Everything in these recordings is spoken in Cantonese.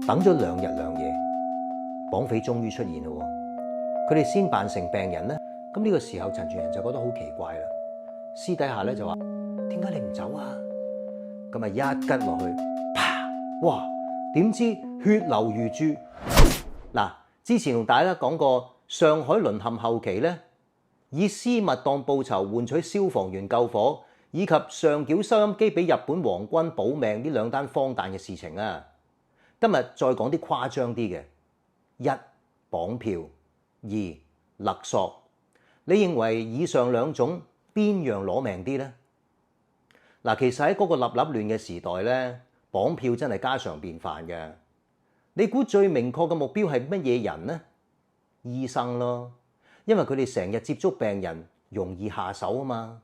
等咗2日2夜，綁匪終於出現咯。佢哋先扮成病人咧，咁呢個時候陳全仁就覺得好奇怪啦。私底下咧就話：點解你唔走啊？咁啊一吉落去，啪！哇！點知血流如注。嗱，之前同大家講過，上海淪陷後期咧，以私密當報酬換取消防員救火，以及上繳收音機俾日本皇軍保命呢2單荒誕嘅事情啊！今日再講啲誇張啲嘅：1. 綁票；2. 勒索。你認為以上2種邊樣攞命啲呢？嗱，其實喺嗰個立立亂嘅時代咧，綁票真係家常便飯嘅。你估最明確嘅目標係乜嘢人呢？醫生咯，因為佢哋成日接觸病人，容易下手啊嘛。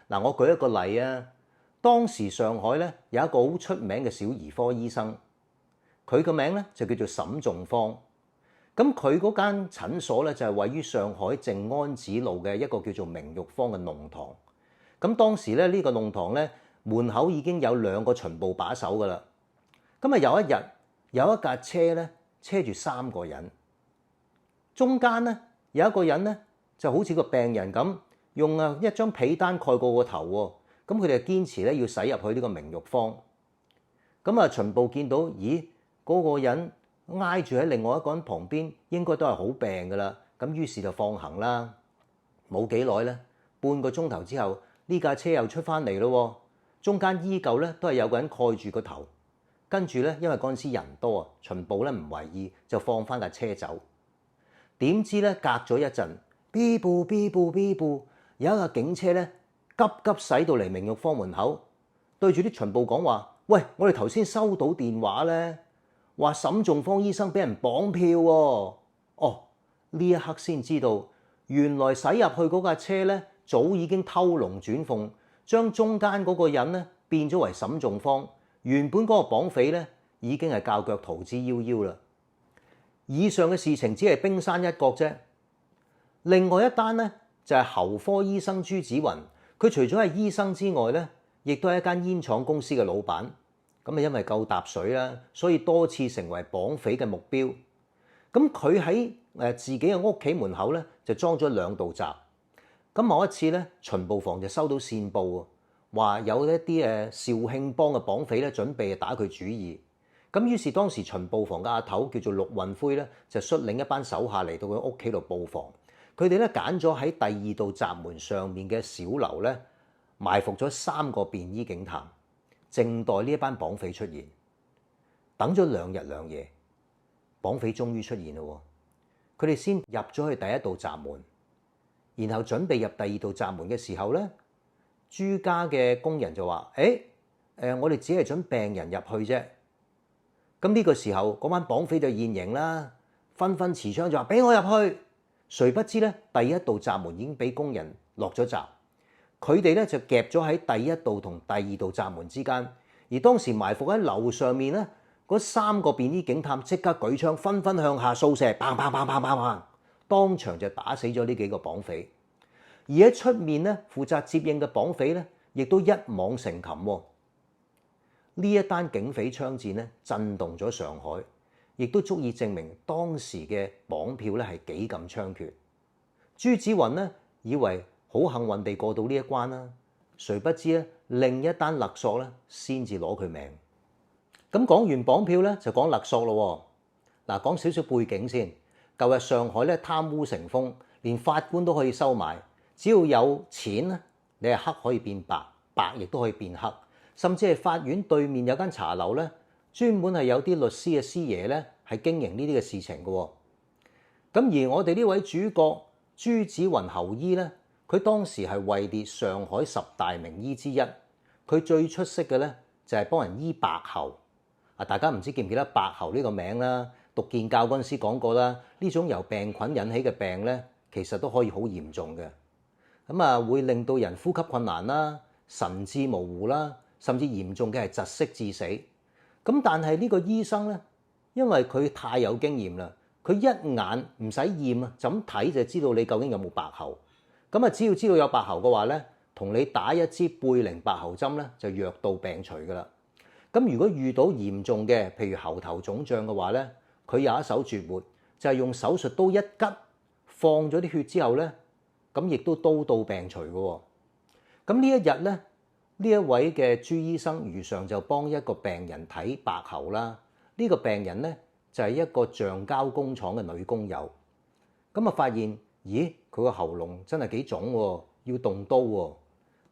嗱，我舉一個例啊，當時上海咧有一個好出名嘅小兒科醫生，佢個名咧就叫做沈仲方。咁佢嗰間診所咧就係位於上海靜安寺路嘅一個叫做明玉坊嘅弄堂。咁當時咧呢個弄堂咧門口已經有2個巡捕把守噶啦。咁啊有一日有一架車咧車住3個人，中間咧有一個人咧就好似個病人咁，用一張被單蓋過個頭喎。咁佢哋堅持咧要駛入去呢個明玉坊。咁啊巡捕見到，咦嗰個人挨住喺另外一個人旁邊，應該都係好病噶啦。咁於是就放行啦。冇幾耐咧，半個鐘頭之後，呢架車又出翻嚟咯。中間依舊咧都係有個人蓋住個頭。跟住咧，因為嗰陣時人多啊，巡捕咧唔為意，就放翻架車走。點知咧隔咗一陣，B 步 B 步 B 步，有一架警車咧急急駛到嚟明玉坊門口，對住啲巡捕講話：喂，我哋頭先收到電話咧，話沈仲方醫生俾人綁票喎。哦，呢一刻先知道，原來駛入去嗰架車咧，早已經偷龍轉鳳，將中間嗰個人咧變咗為沈仲方。原本嗰個綁匪咧已經係教腳逃之夭夭啦。以上嘅事情只係冰山一角啫。另外一單咧就係喉科醫生朱子雲，佢除咗係醫生之外咧，亦都係一間煙廠公司嘅老闆。咁啊，因為夠搭水啦，所以多次成為綁匪嘅目標。咁佢喺自己嘅屋企門口咧就裝咗2道閘。咁某一次咧，巡捕房就收到線報，話有一啲肇慶幫嘅綁匪咧準備打佢主意。咁於是當時巡捕房嘅阿頭叫做陸運輝咧，就率領一班手下嚟到佢屋企度布防。佢哋咧揀咗喺第2道閘門上面嘅小樓咧，埋伏咗3個便衣警探，靜待呢一班綁匪出現。等咗2日2夜，綁匪終於出現咯。佢哋先入咗去第1道閘門，然後準備入第2道閘門嘅時候咧，朱家嘅工人就話：我哋只係準病人入去啫。咁呢個時候，嗰班綁匪就現形啦，紛紛持槍就話：俾我入去。誰不知咧，第1道閘門已經俾工人落咗閘，佢哋咧就夾咗喺第1道同第2道閘門之間。而當時埋伏喺樓上面咧，嗰3個便衣警探即刻舉槍，紛紛向下掃射，砰砰砰砰砰砰，當場就打死咗呢幾個綁匪。而喺出面咧，負責接應嘅綁匪咧，亦都一網成擒。呢一單警匪槍戰咧，震動咗上海，亦都足以證明當時嘅綁票咧係幾咁猖獗。朱子雲咧以為好幸運地過到呢一關啦，誰不知咧另一單勒索咧先至攞佢命。咁講完綁票咧，就講勒索咯。嗱，講少少背景先。舊日上海咧貪污成風，連法官都可以收買。只要有錢咧，你係黑可以變白，白亦都可以變黑。甚至係法院對面有間茶樓咧，專門係有啲律師嘅師爺咧係經營呢啲嘅事情嘅。咁而我哋呢位主角朱子雲侯醫咧，佢當時係位列上海10大名醫之一。佢最出色嘅咧就係幫人醫白喉。大家唔知記唔記得白喉呢個名啦？讀健教嗰陣時講過啦，呢種由病菌引起嘅病咧，其實都可以好嚴重嘅。會令到人呼吸困難啦、神志模糊啦，甚至嚴重嘅係窒息致死。咁但係呢個醫生咧，因為佢太有經驗啦，佢一眼唔使驗啊，就咁睇就知道你究竟有冇白喉。只要知道有白喉嘅話咧，同你打一支貝寧白喉針咧，就藥到病除噶啦。咁如果遇到嚴重嘅，譬如喉頭腫脹嘅話咧，佢有一手絕活，就係用手術刀一拮，放咗啲血之後咧，咁亦都刀到病除嘅喎。咁呢一日咧，呢一位嘅朱醫生如常就幫一個病人睇白喉啦。呢個病人咧就係一個橡膠工廠嘅女工友。咁啊發現，咦，佢個喉嚨真係幾腫喎，要動刀喎。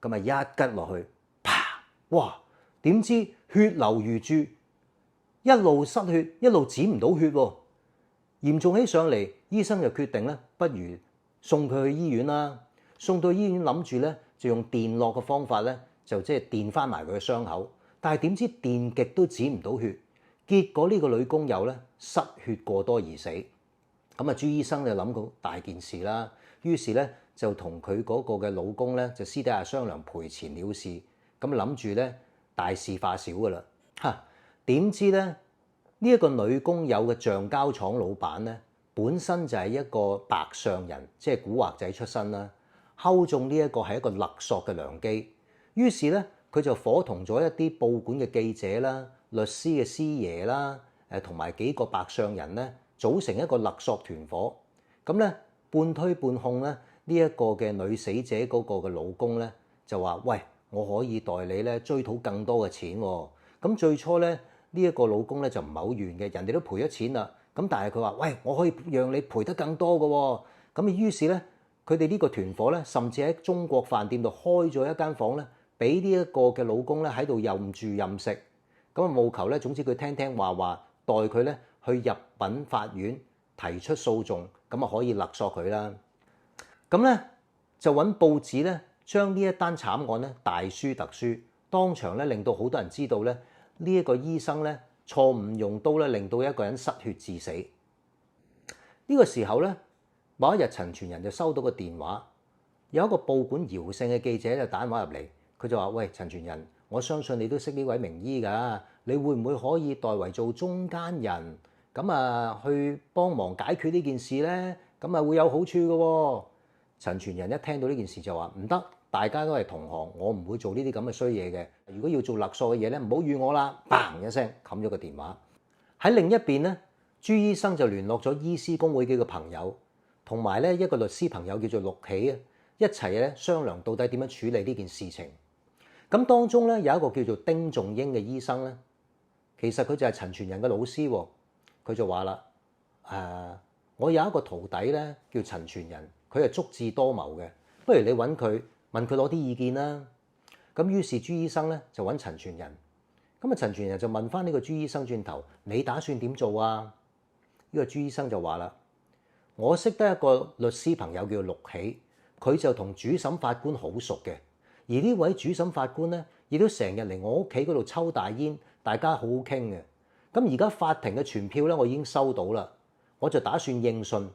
咁啊一拮落去，啪！哇！點知血流如注，一路失血，一路止唔到血喎。嚴重起上嚟，醫生就決定咧，不如送佢去醫院啦。送到醫院諗住咧，就用電烙嘅方法咧，就即係電翻埋佢嘅傷口。但係點知電極都止唔到血，結果呢個女工友咧失血過多而死。咁啊，朱醫生就諗到大件事啦，於是咧就同佢嗰個嘅老公咧就私底下商量賠錢了事。咁諗住咧大事化小噶啦，點知咧呢一個女工友嘅橡膠廠老闆咧，本身就係一個白相人，即係古惑仔出身啦，睺中呢一個係一個勒索嘅良機。於是咧佢就夥同咗一啲報館嘅記者啦、律師嘅師爺啦，同埋幾個白相人咧，組成一個勒索團伙。咁咧半推半控咧，呢一個嘅女死者嗰個嘅老公咧就話：喂，我可以代你咧追討更多嘅錢喎。咁最初咧呢一個老公咧就唔係好願嘅，人哋都賠咗錢啦。咁但係佢話：喂，我可以讓你賠得更多嘅喎。咁於是咧佢哋呢個團伙咧，甚至喺中國飯店度開咗一間房咧，俾呢一個嘅老公咧喺度任住任食。咁啊務求咧，總之佢聽聽話，代佢咧去入稟法院提出訴訟，咁啊可以勒索佢啦。咁咧就揾報紙咧，將呢一單慘案咧大書特書，當場咧令到好多人知道咧呢一個醫生咧錯誤用刀咧，令到一個人失血致死。呢個時候咧，某一日陳全仁就收到個電話，有一個報館姚姓嘅記者就打電話入嚟，佢就話：喂，陳全仁，我相信你都識呢位名醫㗎，你會唔會可以代為做中間人，咁啊去幫忙解決呢件事咧？咁啊會有好處嘅喎。陳全仁一聽到呢件事就話：唔得，大家都係同行，我唔會做呢啲咁嘅衰嘢嘅。如果要做勒索嘅嘢咧，唔好預我啦。嘭一聲冚咗個電話。喺另一邊咧，朱醫生就聯絡咗醫師公會幾個朋友，同埋咧一個律師朋友叫做陸喜啊，一齊咧商量到底點樣處理呢件事情。咁當中咧有一個叫做丁仲英嘅醫生咧，其實佢就係陳全仁嘅老師喎。佢就話啦：我有一個徒弟咧叫陳全仁，佢係足智多謀嘅，不如你揾佢問佢攞啲意見啦。咁於是朱醫生咧就揾陳全仁。咁啊陳全仁就問翻呢個朱醫生轉頭：你打算點做啊？呢個朱醫生就話啦：我識得一個律師朋友叫陸喜，佢就同主審法官好熟嘅。而呢位主審法官咧，亦都成日嚟我屋企嗰度抽大煙，大家好好傾嘅。咁而家法庭嘅傳票咧，我已經收到啦，我就打算應訊。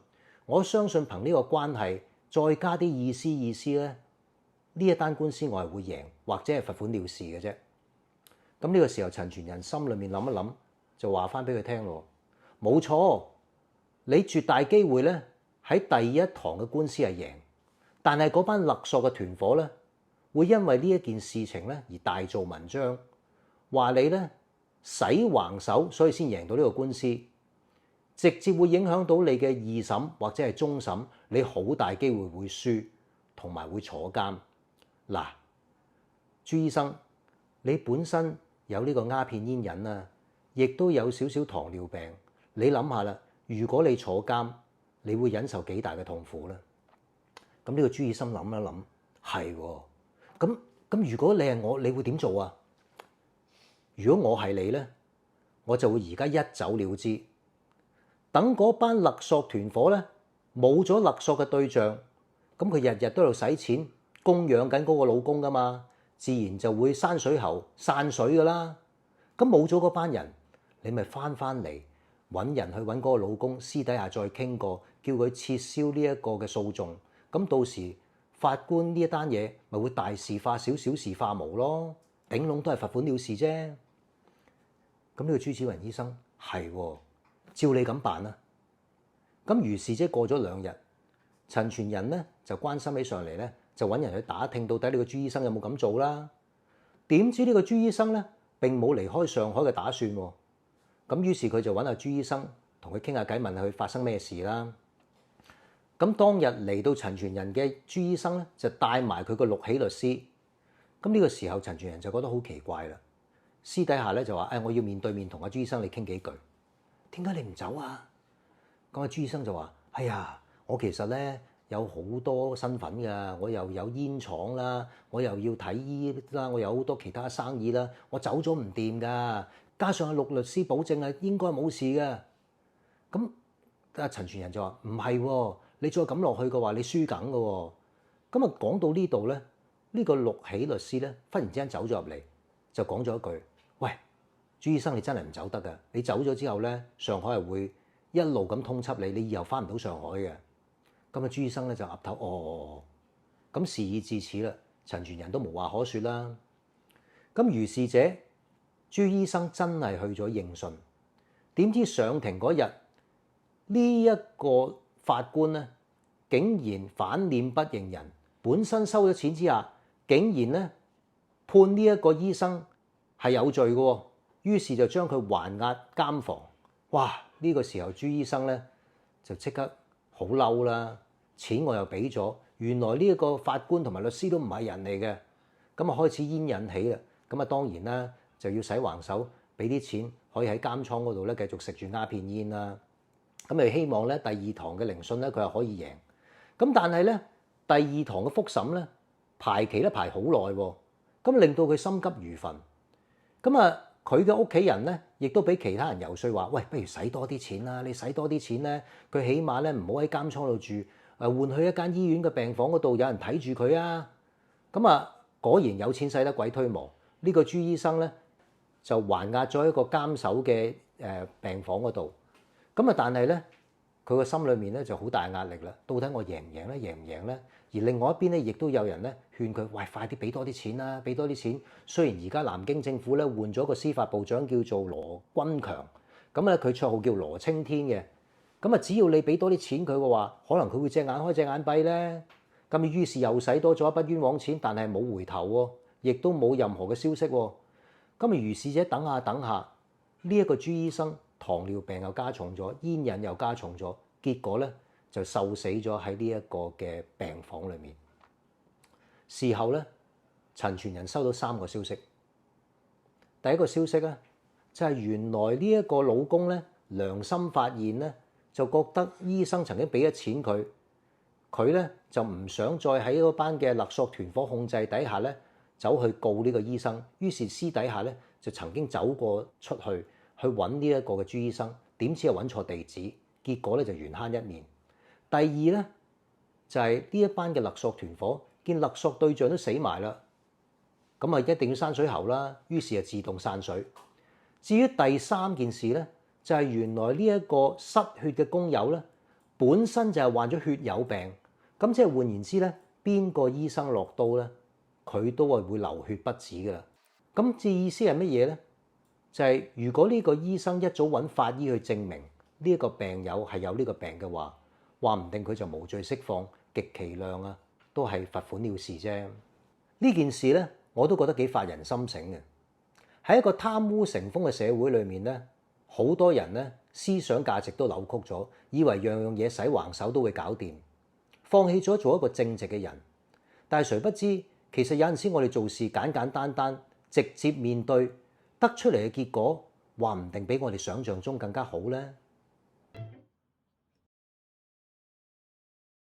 我相信憑呢個關係，再加啲意思咧，呢一單官司我係會贏，或者係罰款了事嘅啫。咁呢個時候，陳全仁心裏面諗一諗，就話翻俾佢聽咯。冇錯，你絕大機會咧喺第一堂嘅官司係贏，但係嗰班勒索嘅團伙咧，會因為呢一件事情咧而大做文章，話你咧使橫手，所以先贏到呢個官司，直接會影響到你嘅二審或者係終審，你好大機會會輸，同埋會坐監。嗱，朱醫生，你本身有呢個鴉片煙癮啊，亦都有少少糖尿病，你諗下啦，如果你坐監，你會忍受幾大嘅痛苦咧？咁呢個朱醫生諗一諗，係喎。咁如果你係我，你會點做啊？如果我係你咧，我就會而家一走了之，等嗰班勒索團伙咧冇咗勒索嘅對象，咁佢日日都喺度使錢供養緊嗰個老公噶嘛，自然就會山水喉散水噶啦。咁冇咗嗰班人，你咪翻嚟揾人去揾嗰個老公，私底下再傾過，叫佢撤銷呢一個嘅訴訟。咁到時法官呢一單嘢咪會大事化小，小事化無咯，頂籠都係罰款了事啫。咁呢個朱子雲醫生係喎，照你咁辦啦。咁如是者過咗2日，陳全仁咧就關心起上嚟咧，就揾人去打聽到底呢個朱醫生有冇咁做啦。點知呢個朱醫生咧並冇離開上海嘅打算喎。咁於是佢就揾阿朱醫生同佢傾下偈，問佢發生咩事啦。咁當日嚟到陳傳仁嘅朱醫生咧，就帶埋佢個陸喜律師。咁呢個時候陳傳仁就覺得好奇怪啦。私底下咧就話：我要面對面同阿朱醫生你傾幾句。點解你唔走啊？咁阿朱醫生就話：哎呀，我其實咧有好多身份㗎，我又有煙廠啦，我又要睇醫啦，我有好多其他生意啦，我走咗唔掂㗎。加上阿陸律師保證係應該冇事㗎。咁阿陳傳仁就話：唔係喎，你再咁落去嘅話，你輸梗㗎喎。咁啊講到呢度咧，呢個陸喜律師咧忽然之間走咗入嚟，就講咗一句：喂，朱醫生你真係唔走得㗎，你走咗之後咧，上海係會一路咁通緝你，你以後翻唔到上海嘅。咁啊朱醫生咧就岌頭哦。咁事已至此啦，陳傳仁都無話可説啦。咁如是者，朱醫生真係去咗應訊，點知上庭嗰日呢一個法官咧，竟然反臉不認人，本身收咗錢之下，竟然咧判呢一個醫生係有罪嘅，於是就將佢還押監房。哇！呢個時候朱醫生咧就即刻好嬲啦，錢我又俾咗，原來呢一個法官同埋律師都唔係人嚟嘅，咁啊開始煙癮起啦。咁啊當然啦，就要洗橫手，俾啲錢可以喺監倉嗰度咧繼續食住鴉片煙啦。咁咪希望咧第二堂嘅聆訊咧佢係可以贏。咁但係咧第二堂嘅覆審咧排期咧排好耐喎，咁令到佢心急如焚。咁啊佢嘅屋企人咧亦都俾其他人游說話：喂，不如使多啲錢啦！你使多啲錢咧，佢起碼咧唔好喺監倉度住，換去一間醫院嘅病房嗰度有人睇住佢啊！咁啊果然有錢使得鬼推磨。呢個朱醫生咧就還押咗一個監守嘅病房嗰度。咁啊，但係咧佢個心裏面咧就好大壓力啦。到底我贏唔贏咧？贏唔贏咧？而另外一邊咧，亦都有人咧勸佢：喂，快啲俾多啲錢啦，俾多啲錢。雖然而家南京政府咧換咗個司法部長叫做羅君強，咁咧佢綽號叫羅青天嘅。咁啊，只要你俾多啲錢佢嘅話，可能佢會隻眼開隻眼閉咧。咁於是又使多咗一筆冤枉錢，但係冇回頭喎。亦都冇任何嘅消息喎。咁啊，如是者等下等下，呢一個朱醫生糖尿病又加重咗，煙癮又加重咗，結果咧就瘦死咗喺呢一個嘅病房裏面。事後咧，陳傳仁收到3個消息。第一個消息咧就係原來呢一個老公咧良心發現咧，就覺得醫生曾經俾咗錢佢，佢咧就唔想再喺嗰班嘅勒索團伙控制底下咧，走去告呢個醫生，於是私底下咧就曾經走過出去揾呢一個嘅朱醫生，點知又揾錯地址，結果咧就緣慳一面。第二咧就係呢一班嘅勒索團伙見勒索對象都死埋啦，咁啊一定要閂水喉啦，於是就自動散水。至於第三件事咧，就係原來呢一個失血嘅工友咧，本身就係患咗血友病，咁即係換言之咧，邊個醫生落刀咧，佢都係會流血不止㗎啦。咁嘅意思係乜嘢咧？就係如果呢個醫生一早揾法醫去證明呢一個病友係有呢個病嘅話，話唔定佢就無罪釋放，極其量啊，都係罰款了事啫。呢件事咧，我都覺得幾發人心省嘅。喺一個貪污成風嘅社會裏面咧，好多人咧思想價值都扭曲咗，以為樣樣嘢洗橫手都會搞掂，放棄咗做一個正直嘅人。但係誰不知，其實有陣時我哋做事簡簡單單，直接面對，得出嚟嘅結果，話唔定比我哋想象中更加好咧。